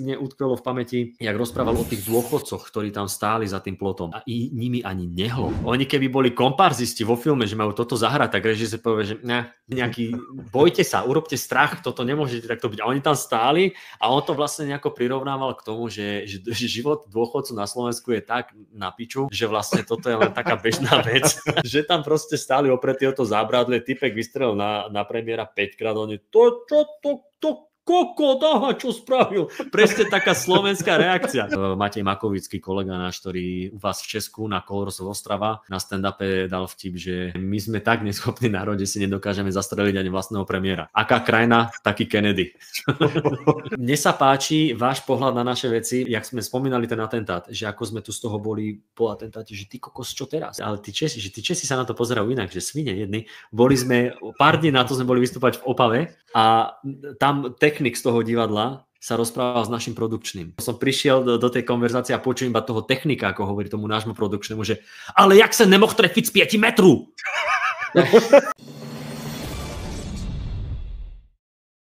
mne utkvelo v pamäti, jak rozprával o tých dôchodcoch, ktorí tam stáli za tým plotom a nimi ani nehlo. Oni keby boli komparzisti vo filme, že majú toto zahrať, tak režisér povie, že nejaký, bojte sa, urobte strach, toto nemôžete takto byť. A oni tam stáli a on to vlastne nejako prirovnával k tomu, že život dôchodcu na Slovensku je tak na piču, že vlastne toto je len taká bežná vec, že tam proste stáli opretí o to zábradlie, typek vystrelil na premiéra 5-krát, oni to kokot, aha, čo spravil? Presne taká slovenská reakcia. Matej Makovický, kolega náš, ktorý u vás v Česku na Kolorosov Ostrava na stand-upe dal vtip, že my sme tak neschopní národe, si nedokážeme zastreliť ani vlastného premiéra. Aká krajina, taký Kennedy. Mne sa páči váš pohľad na naše veci, jak sme spomínali ten atentát, že ako sme tu z toho boli po atentáte, že ty kokos, čo teraz? Ale tí Česi sa na to pozerajú inak, že svine jedni. Boli sme, pár dní na to sme boli vystúpať v Opave a tam technik z toho divadla sa rozprával s našim produkčným. Som prišiel do tej konverzácie a počujem iba toho technika, ako hovorí tomu nášmu produkčnému, že ale jak sa nemohl trefiť z 5 metrů?